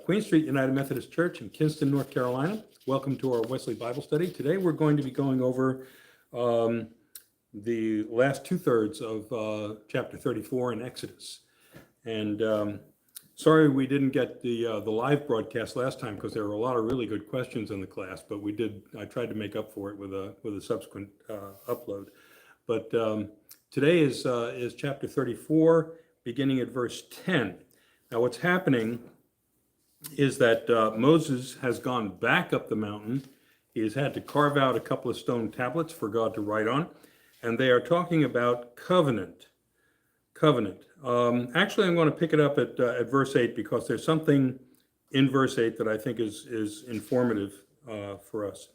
Queen Street United Methodist Church in Kinston, North Carolina. Welcome to our Wesley Bible study. Today we're going to be going over the last two-thirds of chapter 34 in Exodus. And sorry we didn't get the live broadcast last time because there were a lot of really good questions in the class, but we did. I tried to make up for it with a subsequent upload. But today is chapter 34, beginning at verse 10. Now what's happening is that Moses has gone back up the mountain. He has had to carve out a couple of stone tablets for God to write on, and they are talking about covenant. Actually, I'm going to pick it up at verse 8 because there's something in verse 8 that I think is informative for us.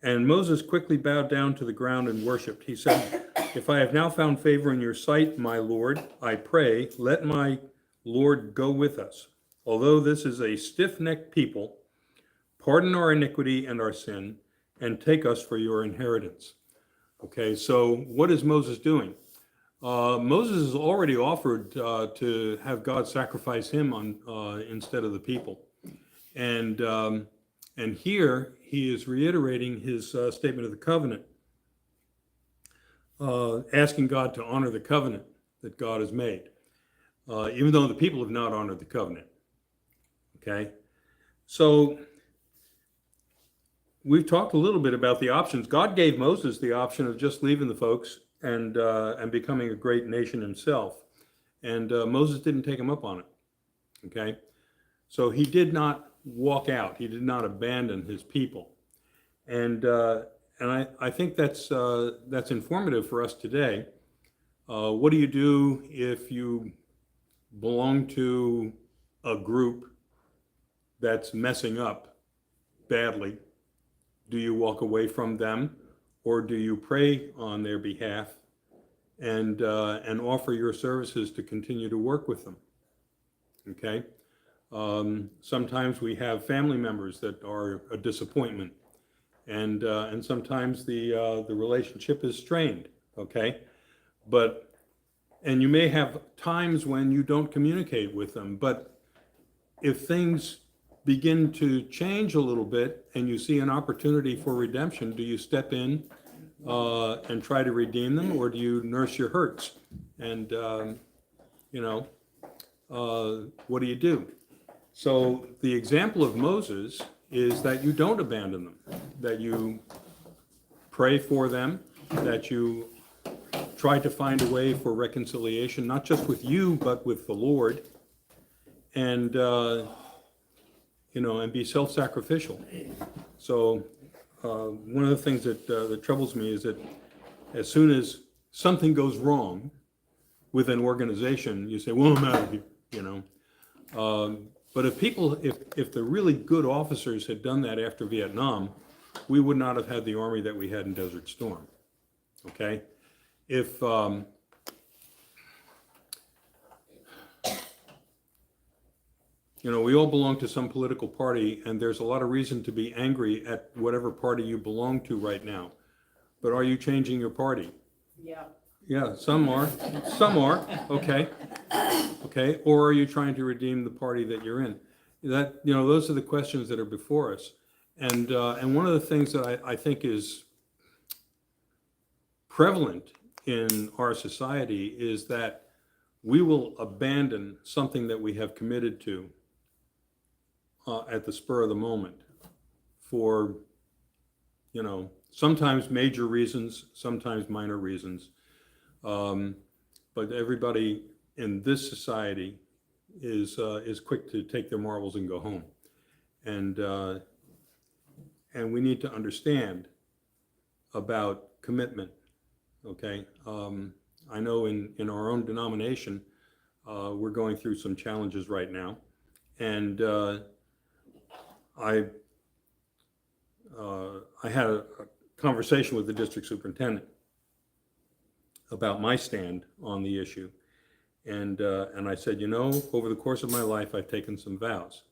And Moses quickly bowed down to the ground and worshipped. He said, "If I have now found favor in your sight, my Lord, I pray, let my Lord go with us. Although this is a stiff-necked people, pardon our iniquity and our sin, and take us for your inheritance." Okay, so what is Moses doing? Moses has already offered to have God sacrifice him instead of the people. And here he is reiterating his statement of the covenant, asking God to honor the covenant that God has made, even though the people have not honored the covenant. Okay, so we've talked a little bit about the options. God gave Moses the option of just leaving the folks and becoming a great nation himself, and Moses didn't take him up on it. Okay, so he did not walk out. He did not abandon his people, and I think that's informative for us today. What do you do if you belong to a group that's messing up badly? Do you walk away from them, or do you pray on their behalf and offer your services to continue to work with them? Okay. Sometimes we have family members that are a disappointment, and sometimes the relationship is strained. Okay, and you may have times when you don't communicate with them, but if things begin to change a little bit and you see an opportunity for redemption, do you step in and try to redeem them, or do you nurse your hurts? And what do you do? So the example of Moses is that you don't abandon them, that you pray for them, that you try to find a way for reconciliation, not just with you, but with the Lord, and and be self-sacrificial. So one of the things that troubles me is that as soon as something goes wrong with an organization, you say, "Well, I'm out of here," But if the really good officers had done that after Vietnam, we would not have had the army that we had in Desert Storm. Okay, if we all belong to some political party, and there's a lot of reason to be angry at whatever party you belong to right now. But are you changing your party? Yeah. Yeah, some are. Okay. Or are you trying to redeem the party that you're in? Those are the questions that are before us. And one of the things that I think is prevalent in our society is that we will abandon something that we have committed to at the spur of the moment for, sometimes major reasons, sometimes minor reasons. But everybody in this society is quick to take their marbles and go home. And we need to understand about commitment. Okay. I know in our own denomination, we're going through some challenges right now. And I had a conversation with the district superintendent about my stand on the issue. And I said, over the course of my life, I've taken some vows.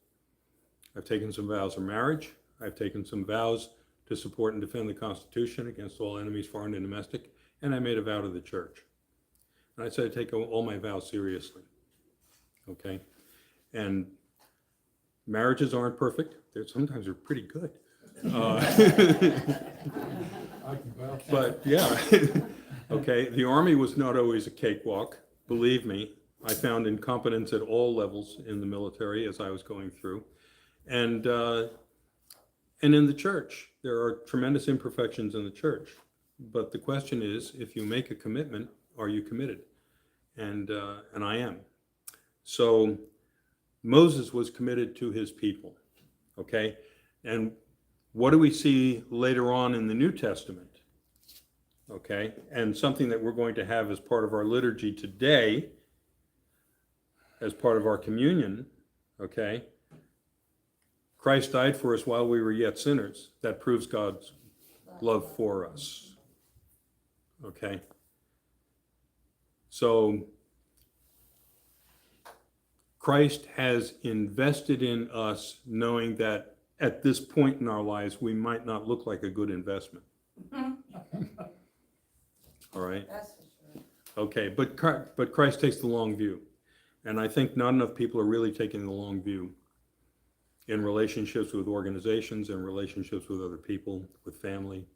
I've taken some vows of marriage. I've taken some vows to support and defend the Constitution against all enemies, foreign and domestic. And I made a vow to the church. And I said I take all my vows seriously. Okay. And Marriages aren't perfect. Sometimes they're pretty good. But yeah, okay. The Army was not always a cakewalk. Believe me, I found incompetence at all levels in the military as I was going through. And in the church, there are tremendous imperfections in the church. But the question is, if you make a commitment, are you committed? And I am. So Moses was committed to his people, okay? And what do we see later on in the New Testament? Okay, and something that we're going to have as part of our liturgy today, as part of our communion, okay? Christ died for us while we were yet sinners. That proves God's love for us, okay? So Christ has invested in us knowing that at this point in our lives, we might not look like a good investment. All right? That's for sure. Okay, but Christ takes the long view. And I think not enough people are really taking the long view in relationships with organizations and relationships with other people, with family.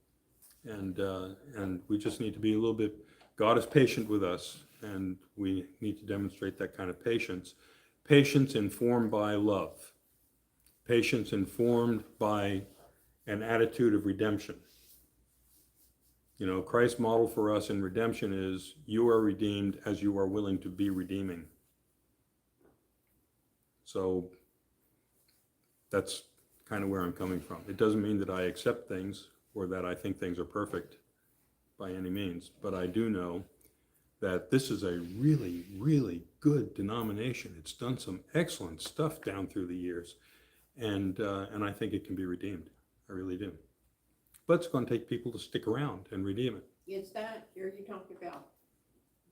And we just need to be a little bit, God is patient with us, and we need to demonstrate that kind of patience. Patience informed by love. Patience informed by an attitude of redemption. You know, Christ's model for us in redemption is, you are redeemed as you are willing to be redeeming. So that's kind of where I'm coming from. It doesn't mean that I accept things or that I think things are perfect by any means, but I do know that this is a really, really good denomination. It's done some excellent stuff down through the years, and I think it can be redeemed. I really do. But it's going to take people to stick around and redeem it. Is that, are you talking about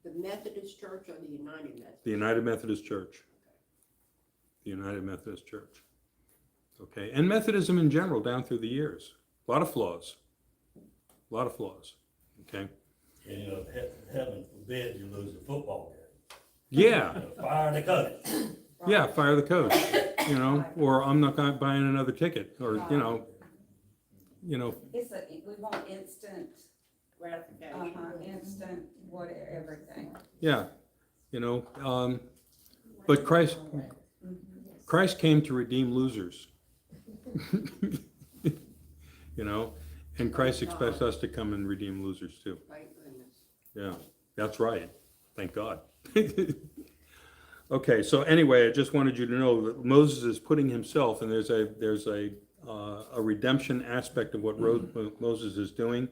the Methodist Church or the United Methodist? The United Methodist Church. The United Methodist Church. Okay, and Methodism in general down through the years. A lot of flaws. A lot of flaws. Okay. And, you know, heaven forbid you lose the football game. Yeah. You know, fire the coach. Yeah, fire the coach. You know, or I'm not buying another ticket, or you know. It's we want instant, Gratification. instant, whatever, everything. Yeah, you know, but Christ came to redeem losers. You know, and Christ expects us to come and redeem losers too. Thank goodness. Yeah, that's right. Thank God. Okay, so anyway, I just wanted you to know that Moses is putting himself, and there's a redemption aspect of what Moses is doing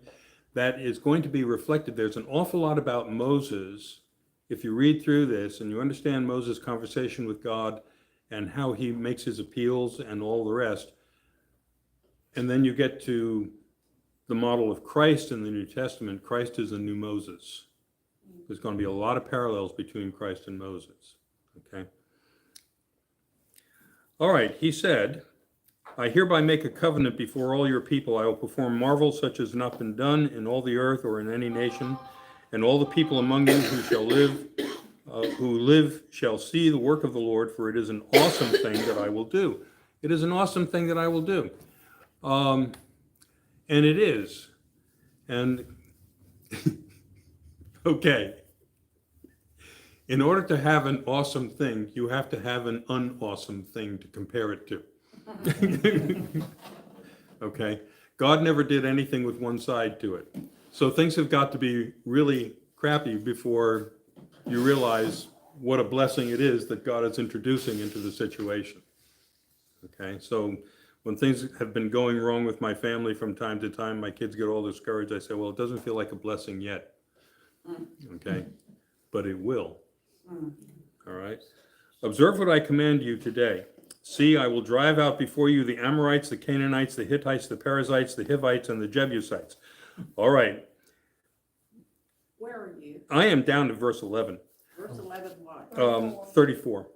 that is going to be reflected. There's an awful lot about Moses. If you read through this and you understand Moses' conversation with God and how he makes his appeals and all the rest, and then you get to the model of Christ in the New Testament, Christ is a new Moses. There's going to be a lot of parallels between Christ and Moses. Okay? All right, he said, I hereby make a covenant before all your people. I will perform marvels such as have not been done in all the earth or in any nation, and all the people among you who live shall see the work of the Lord, for it is an awesome thing that I will do. It is an awesome thing that I will do. And it is. And okay. In order to have an awesome thing, you have to have an unawesome thing to compare it to. Okay? God never did anything with one side to it. So things have got to be really crappy before you realize what a blessing it is that God is introducing into the situation. Okay? So when things have been going wrong with my family from time to time, my kids get all discouraged. I say, well, it doesn't feel like a blessing yet. Okay? But it will. All right? Observe what I command you today. See, I will drive out before you the Amorites, the Canaanites, the Hittites, the Perizzites, the Hivites, and the Jebusites. All right. Where are you? I am down to verse 11. Verse 11 what? 34.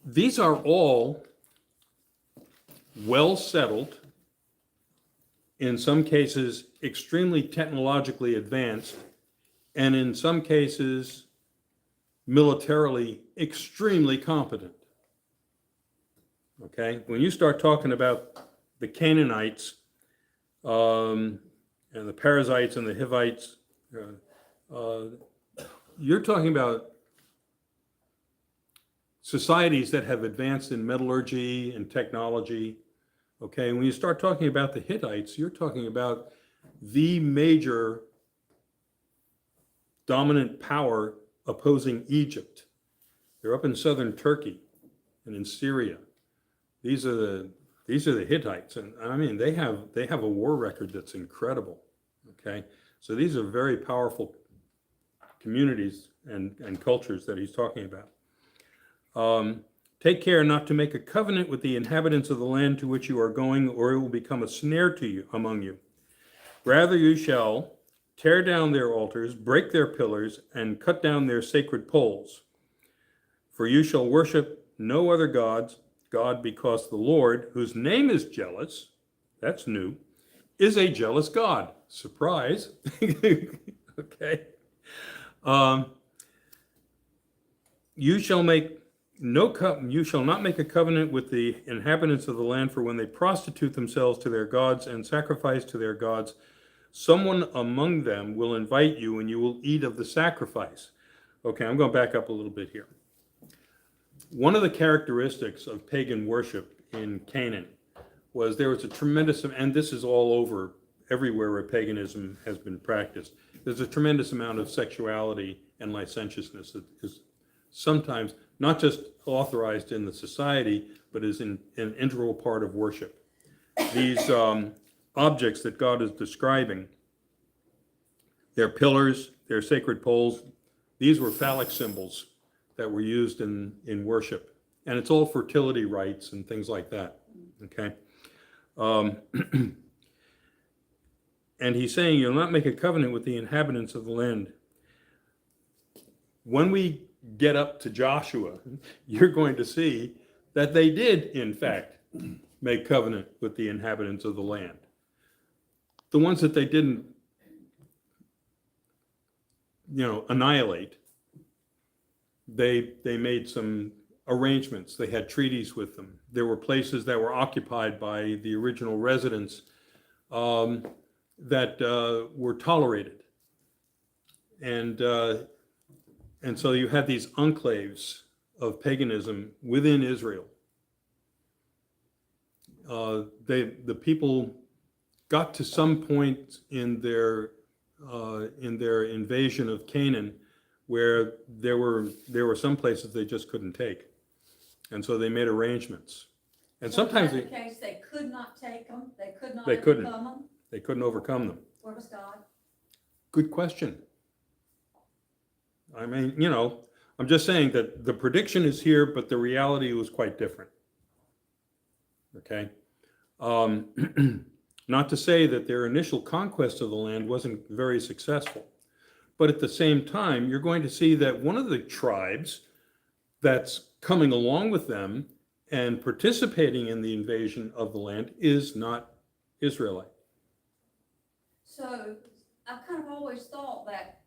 These are all well settled, in some cases extremely technologically advanced, and in some cases militarily extremely competent. Okay, when you start talking about the Canaanites and the Perizzites and the Hivites, you're talking about societies that have advanced in metallurgy and technology. Okay, when you start talking about the Hittites, you're talking about the major dominant power opposing Egypt. They're up in southern Turkey and in Syria. These are the Hittites, and I mean they have a war record that's incredible. Okay, so these are very powerful communities and cultures that he's talking about. Take care not to make a covenant with the inhabitants of the land to which you are going, or it will become a snare to you among you. Rather, you shall tear down their altars, break their pillars, and cut down their sacred poles. For you shall worship no other God, because the Lord, whose name is jealous, that's new, is a jealous God. Surprise. Okay. You shall not make a covenant with the inhabitants of the land, for when they prostitute themselves to their gods and sacrifice to their gods, someone among them will invite you and you will eat of the sacrifice. Okay, I'm going to back up a little bit here. One of the characteristics of pagan worship in Canaan was there was a tremendous, and this is all over everywhere where paganism has been practiced, there's a tremendous amount of sexuality and licentiousness that is sometimes not just authorized in the society, but is an integral part of worship. These objects that God is describing, their pillars, their sacred poles, these were phallic symbols that were used in worship. And it's all fertility rites and things like that, okay? And he's saying, you'll not make a covenant with the inhabitants of the land. When we get up to Joshua, you're going to see that they did, in fact, make covenant with the inhabitants of the land. The ones that they didn't, annihilate, they made some arrangements. They had treaties with them. There were places that were occupied by the original residents that were tolerated. And so you had these enclaves of paganism within Israel. The people got to some point in their invasion of Canaan where there were some places they just couldn't take, and so they made arrangements. And sometimes in case they could not take them, they could not They couldn't. overcome them. they couldn't overcome them. Where was God? Good question. I mean, I'm just saying that the prediction is here, but the reality was quite different. Okay. Not to say that their initial conquest of the land wasn't very successful, but at the same time, you're going to see that one of the tribes that's coming along with them and participating in the invasion of the land is not Israelite. So I kind of always thought that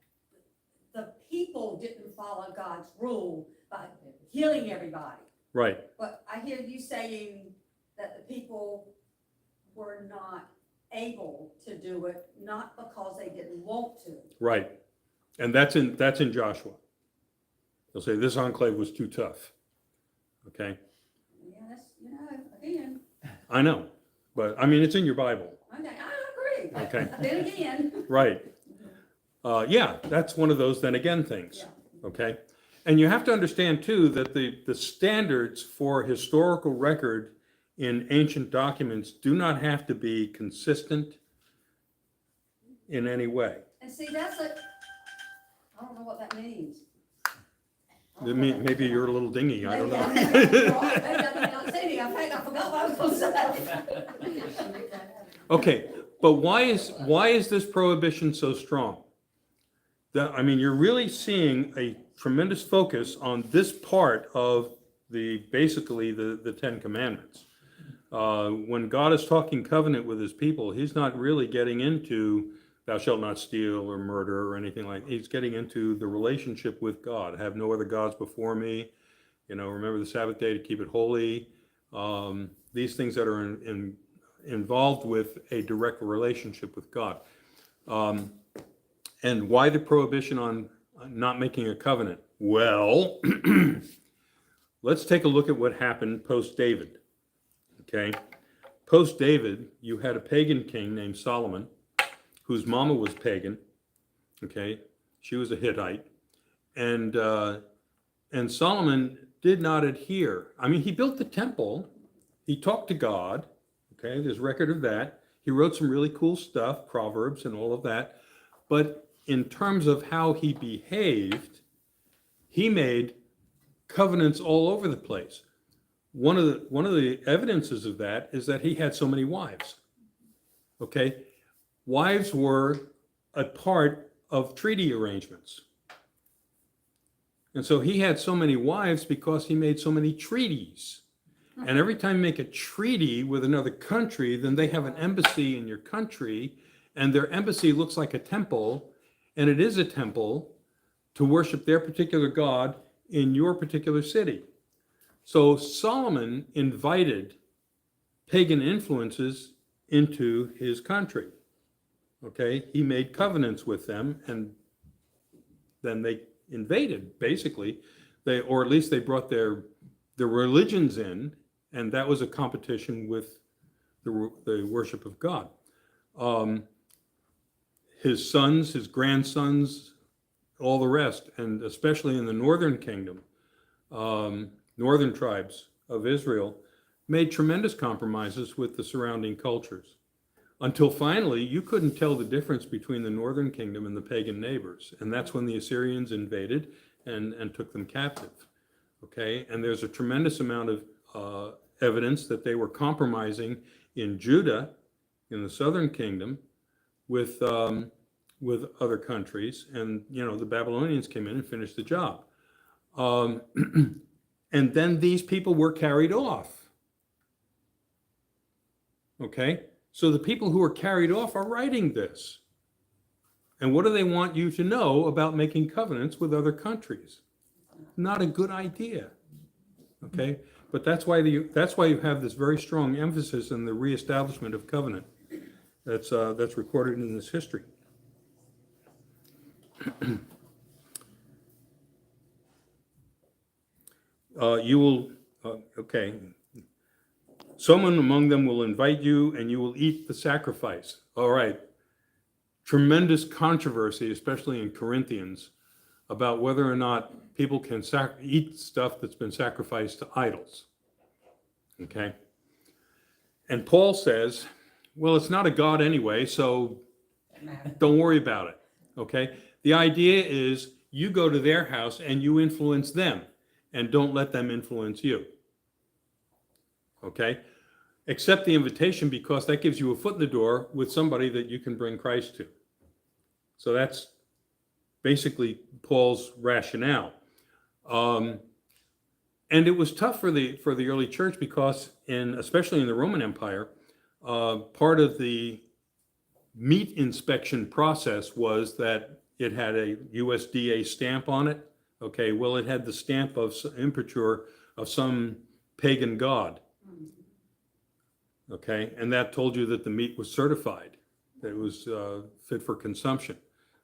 the people didn't follow God's rule by healing everybody. Right, But I hear you saying that the people were not able to do it, not because they didn't want to. right. And that's in Joshua. They'll say this enclave was too tough. Okay, Yeah, that's, again, I know, but I mean, it's in your Bible. I agree. Okay. Then again. Right. Yeah, that's one of those then again things. Yeah. Okay. And you have to understand too that the standards for historical record in ancient documents do not have to be consistent in any way. And see, I don't know what that means. Maybe you're a little dingy, I don't know. Maybe I'm not saying, in fact, I forgot what I was going to say. Okay, but why is this prohibition so strong? You're really seeing a tremendous focus on this part of basically the Ten Commandments. When God is talking covenant with his people, he's not really getting into thou shalt not steal or murder or anything like that. He's getting into the relationship with God. Have no other gods before me. Remember the Sabbath day to keep it holy. These things that are involved with a direct relationship with God. And why the prohibition on not making a covenant? Well, let's take a look at what happened post-David. Okay? Post-David, you had a pagan king named Solomon, whose mama was pagan. Okay? She was a Hittite. And Solomon did not adhere. I mean, he built the temple. He talked to God. Okay? There's record of that. He wrote some really cool stuff, Proverbs and all of that. But in terms of how he behaved, he made covenants all over the place. One of the evidences of that is that he had so many wives. Okay? Wives were a part of treaty arrangements. And so he had so many wives because he made so many treaties. And every time you make a treaty with another country, then they have an embassy in your country, and their embassy looks like a temple, and it is a temple to worship their particular god in your particular city. So Solomon invited pagan influences into his country. Okay, he made covenants with them, and then they invaded, basically. Or at least they brought their religions in, and that was a competition with the worship of God. His sons, his grandsons, all the rest, and especially in the northern kingdom, northern tribes of Israel, made tremendous compromises with the surrounding cultures. Until finally, you couldn't tell the difference between the northern kingdom and the pagan neighbors. And that's when the Assyrians invaded and took them captive. Okay, and there's a tremendous amount of evidence that they were compromising in Judah, in the southern kingdom, with other countries. And, the Babylonians came in and finished the job. And then these people were carried off. Okay? So the people who are carried off are writing this. And what do they want you to know about making covenants with other countries? Not a good idea. Okay? But that's why you have this very strong emphasis in the reestablishment of covenant. That's recorded in this history. Okay. Someone among them will invite you and you will eat the sacrifice. All right. Tremendous controversy, especially in Corinthians, about whether or not people can eat stuff that's been sacrificed to idols. Okay. And Paul says, well, it's not a god anyway, so don't worry about it. Okay. The idea is you go to their house and you influence them, and don't let them influence you. Okay? Accept the invitation, because that gives you a foot in the door with somebody that you can bring Christ to. So that's basically Paul's rationale. And it was tough for the early church, because especially in the Roman Empire, part of the meat inspection process was that it had a USDA stamp on it. Okay, well, it had the stamp of imprimatur of some pagan god. Okay, and that told you that the meat was certified, that it was fit for consumption.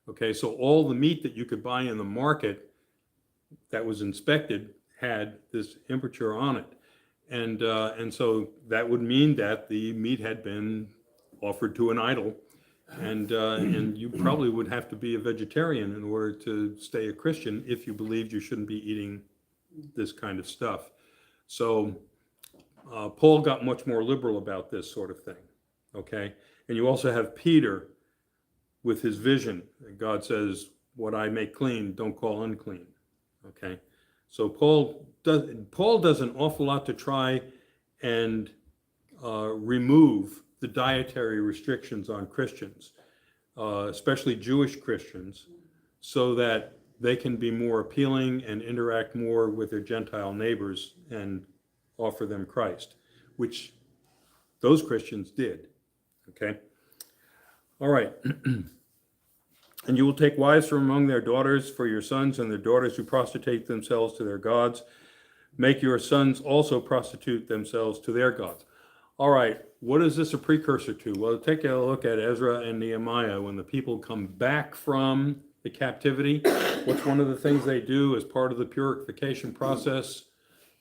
Okay, so all the meat that you could buy in the market that was inspected had this imprimatur on it. And so that would mean that the meat had been offered to an idol. And you probably would have to be a vegetarian in order to stay a Christian if you believed you shouldn't be eating this kind of stuff. So Paul got much more liberal about this sort of thing. Okay, and you also have Peter with his vision. God says, "What I make clean, don't call unclean." Okay, so Paul does an awful lot to try and remove the dietary restrictions on Christians, especially Jewish Christians, so that they can be more appealing and interact more with their Gentile neighbors and offer them Christ, which those Christians did. Okay? All right. And you will take wives from among their daughters for your sons, and their daughters who prostitute themselves to their gods. Make your sons also prostitute themselves to their gods. All right, what is this a precursor to? Well, take a look at Ezra and Nehemiah. When the people come back from the captivity, what's one of the things they do as part of the purification process?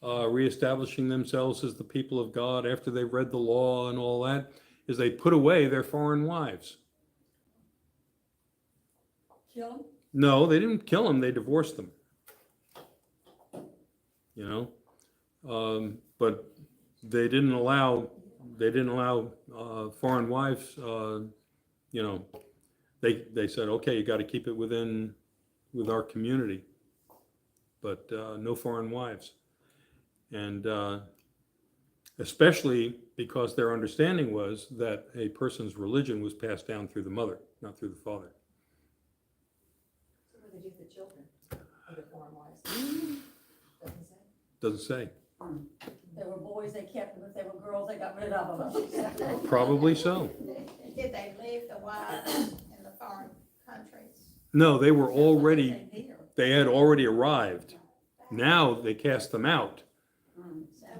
Reestablishing themselves as the people of God after they've read the law and all that, is they put away their foreign wives. Kill them? No, they didn't kill them, they divorced them. You know, but they didn't allow foreign wives. You know, they said, okay, you got to keep it with our community, but no foreign wives. And especially because their understanding was that a person's religion was passed down through the mother, not through the father. So what did they do with the children of the foreign wives? Doesn't say. Doesn't say. They were boys, they kept them. If they were girls, they got rid of them. Probably so. Did they leave the wives in the foreign countries? No, they were already, Same here. they had already arrived. Now they cast them out. So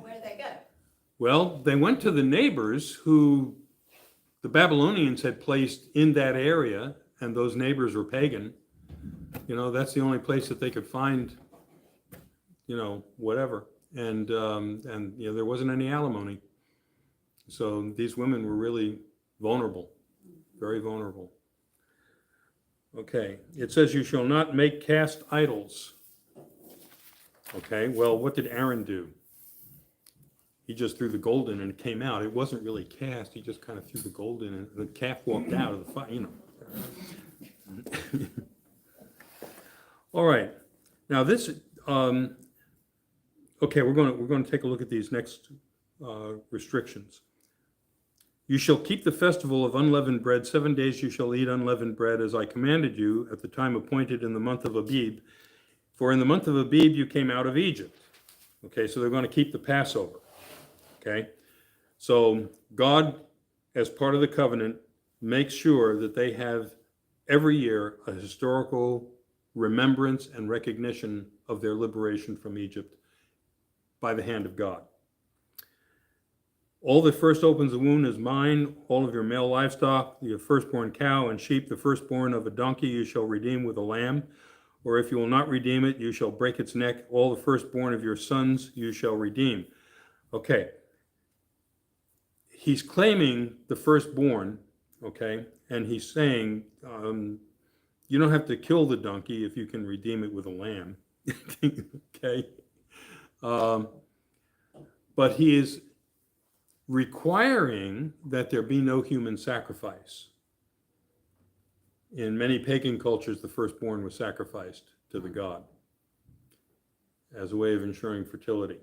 where did they go? Well, they went to the neighbors who the Babylonians had placed in that area, and those neighbors were pagan. You know, that's the only place that they could find, you know, whatever. And you know, there wasn't any alimony. So these women were really vulnerable, very vulnerable. Okay, it says you shall not make cast idols. Okay, well, what did Aaron do? He just threw the gold in and it came out. It wasn't really cast. He just kind of threw the gold in and the calf walked out of the fire, you know. All right, now this, okay, we're going to take a look at these next restrictions. You shall keep the festival of unleavened bread. 7 days you shall eat unleavened bread, as I commanded you at the time appointed in the month of Abib. For in the month of Abib you came out of Egypt. Okay, so they're going to keep the Passover. Okay, so God, as part of the covenant, makes sure that they have every year a historical remembrance and recognition of their liberation from Egypt by the hand of God. All that first opens the womb is mine, all of your male livestock, your firstborn cow and sheep, the firstborn of a donkey you shall redeem with a lamb, or if you will not redeem it, you shall break its neck. All the firstborn of your sons you shall redeem. Okay. He's claiming the firstborn, okay, and he's saying, you don't have to kill the donkey if you can redeem it with a lamb, okay? But he is requiring that there be no human sacrifice. In many pagan cultures, the firstborn was sacrificed to the god as a way of ensuring fertility.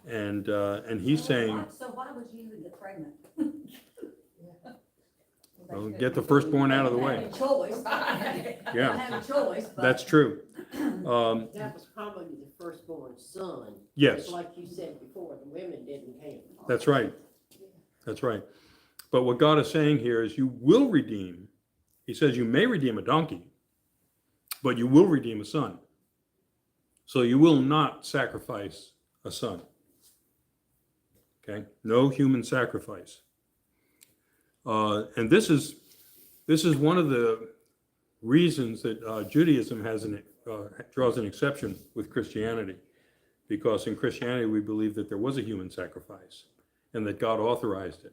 And he's saying, So why would you even get pregnant? well, get the firstborn out of the way. Have a choice. Yeah. Have a choice, but. That's true. That was probably the firstborn son. Yes. Just like you said before, the women didn't count. That's right. That's right. But what God is saying here is you will redeem. He says you may redeem a donkey, but you will redeem a son. So you will not sacrifice a son. Okay? No human sacrifice. And this is one of the reasons that Judaism draws an exception with Christianity, because in Christianity we believe that there was a human sacrifice and that God authorized it.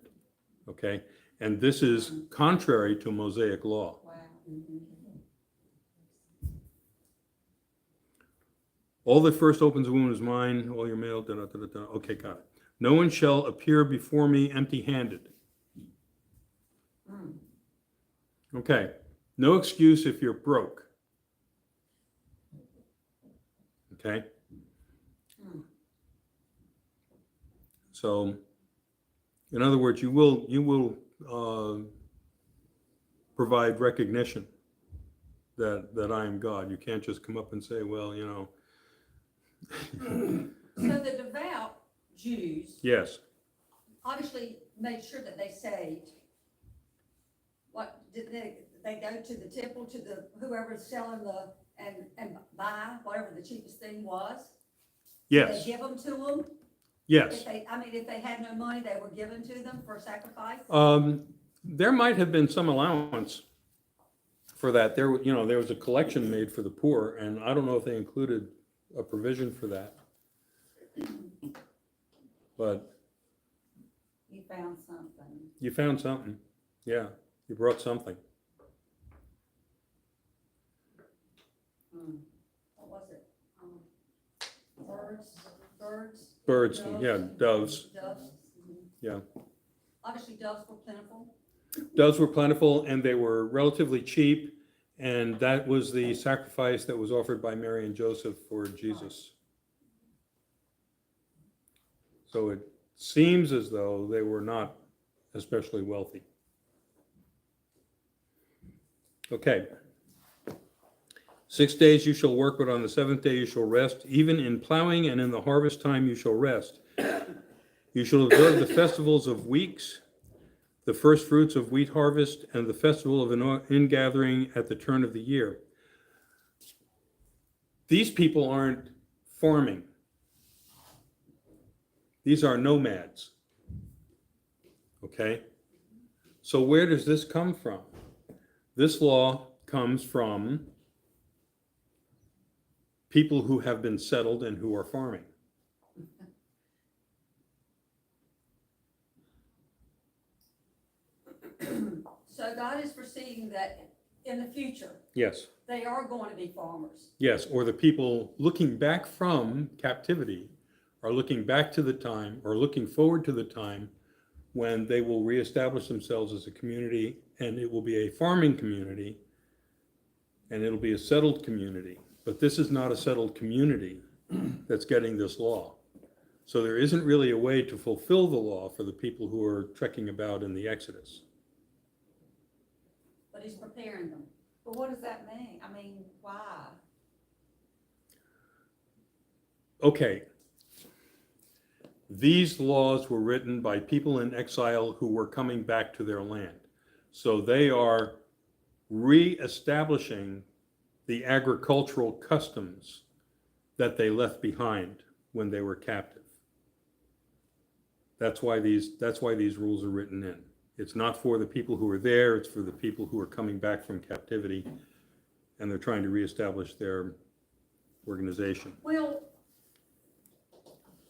Okay, and this is contrary to Mosaic law. Wow. All that first opens the womb is mine. All your male. Okay, got it. No one shall appear before me empty-handed. Okay, no excuse if you're broke. Okay? So, in other words, you will provide recognition that I am God. You can't just come up and say, well, you know. So the devout Jews Yes, obviously made sure that they saved. What did they go to the temple, to the, whoever's selling and buy whatever the cheapest thing was? Yes, They give them to them? yes. If they had no money, they were given to them for sacrifice? There might have been some allowance for that. There was a collection made for the poor, and I don't know if they included a provision for that. But You found something. you found something. Yeah, you brought something. What was it? Birds? Birds, yeah, doves. Doves. Yeah. Obviously doves were plentiful. Doves were plentiful, and they were relatively cheap, and that was the sacrifice that was offered by Mary and Joseph for Jesus. So it seems as though they were not especially wealthy. Okay. 6 days you shall work, but on the seventh day you shall rest. Even in plowing and in the harvest time you shall rest. You shall observe the festivals of weeks, the first fruits of wheat harvest, and the festival of ingathering at the turn of the year. These people aren't farming. These are nomads. Okay? So where does this come from? This law comes from people who have been settled and who are farming. So God is foreseeing that in the future, Yes, they are going to be farmers. yes, or the people looking back from captivity are looking back to the time or looking forward to the time when they will reestablish themselves as a community, and it will be a farming community, and it'll be a settled community. But this is not a settled community that's getting this law. So there isn't really a way to fulfill the law for the people who are trekking about in the Exodus. But he's preparing them. But what does that mean? I mean, why? Okay. These laws were written by people in exile who were coming back to their land. So they are reestablishing the agricultural customs that they left behind when they were captive. That's why these rules are written in. It's not for the people who are there, it's for the people who are coming back from captivity, and they're trying to reestablish their organization. Well,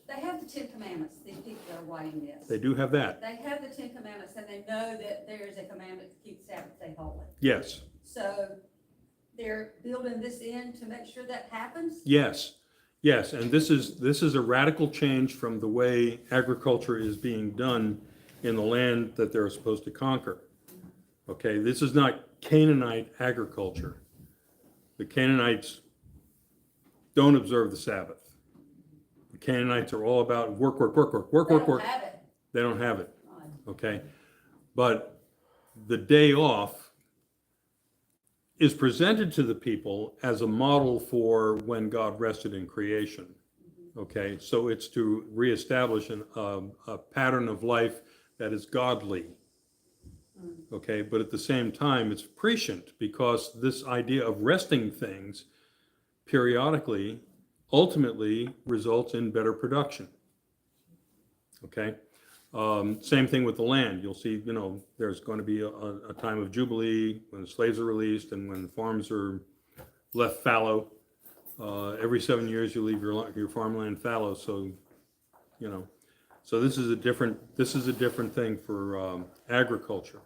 they have the Ten Commandments, these people that are writing this. They do have that. They have the Ten Commandments, and they know that there is a commandment to keep Sabbath day holy. Yes, So they're building this in to make sure that happens? yes, yes, and this is a radical change from the way agriculture is being done in the land that they're supposed to conquer. Okay, this is not Canaanite agriculture. The Canaanites don't observe the Sabbath. The Canaanites are all about work. They don't have it. They don't have it, Right. okay? But the day off is presented to the people as a model for when God rested in creation, okay? So it's to reestablish a pattern of life that is godly, okay? But at the same time, it's prescient because this idea of resting things periodically ultimately results in better production, okay? Same thing with the land. You'll see, there's going to be a time of Jubilee when the slaves are released and when the farms are left fallow. Every 7 years you leave your farmland fallow. So, so this is a different thing for agriculture.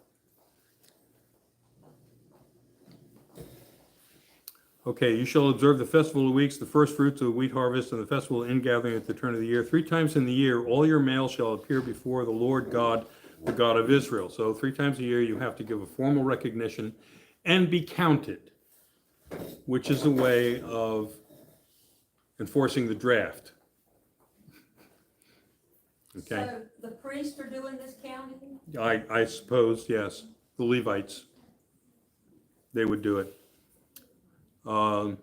Okay, you shall observe the festival of weeks, the first fruits of the wheat harvest, and the festival of ingathering at the turn of the year. 3 times in the year, all your males shall appear before the Lord God, the God of Israel. So 3 times a year, you have to give a formal recognition and be counted, which is a way of enforcing the draft. Okay, So the priests are doing this counting? I suppose, yes, the Levites, they would do it. For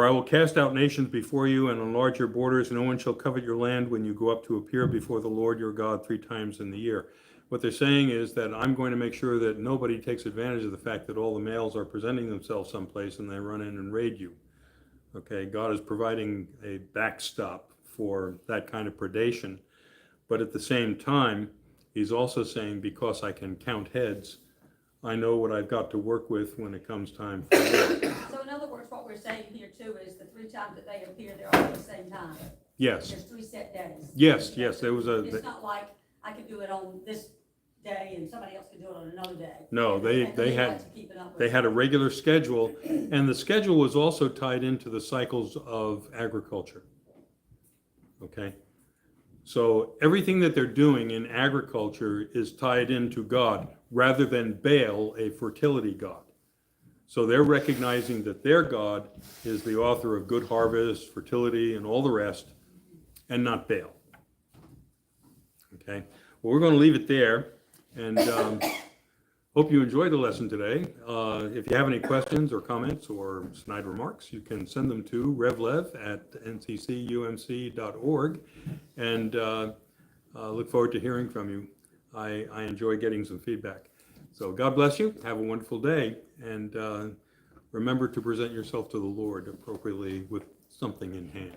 I will cast out nations before you and enlarge your borders, and no one shall covet your land when you go up to appear before the Lord your God 3 times in the year. What they're saying is that I'm going to make sure that nobody takes advantage of the fact that all the males are presenting themselves someplace and they run in and raid you. Okay, God is providing a backstop for that kind of predation. But at the same time, he's also saying, because I can count heads, I know what I've got to work with when it comes time for war. So in other words, what we're saying here too is the 3 times that they appear, they're all at the same time. Yes, There's 3 set days. yes, there was It's not like I could do it on this day and somebody else could do it on another day. No, they And had- like to keep it up with they it. had a regular schedule, and the schedule was also tied into the cycles of agriculture. Okay? So everything that they're doing in agriculture is tied into God rather than Baal, a fertility god. So they're recognizing that their God is the author of good harvest, fertility, and all the rest, and not Baal. Okay? Well, we're going to leave it there, and hope you enjoyed the lesson today. If you have any questions or comments or snide remarks, you can send them to revlev@nccumc.org, and look forward to hearing from you. I enjoy getting some feedback. So God bless you. Have a wonderful day, and remember to present yourself to the Lord appropriately with something in hand.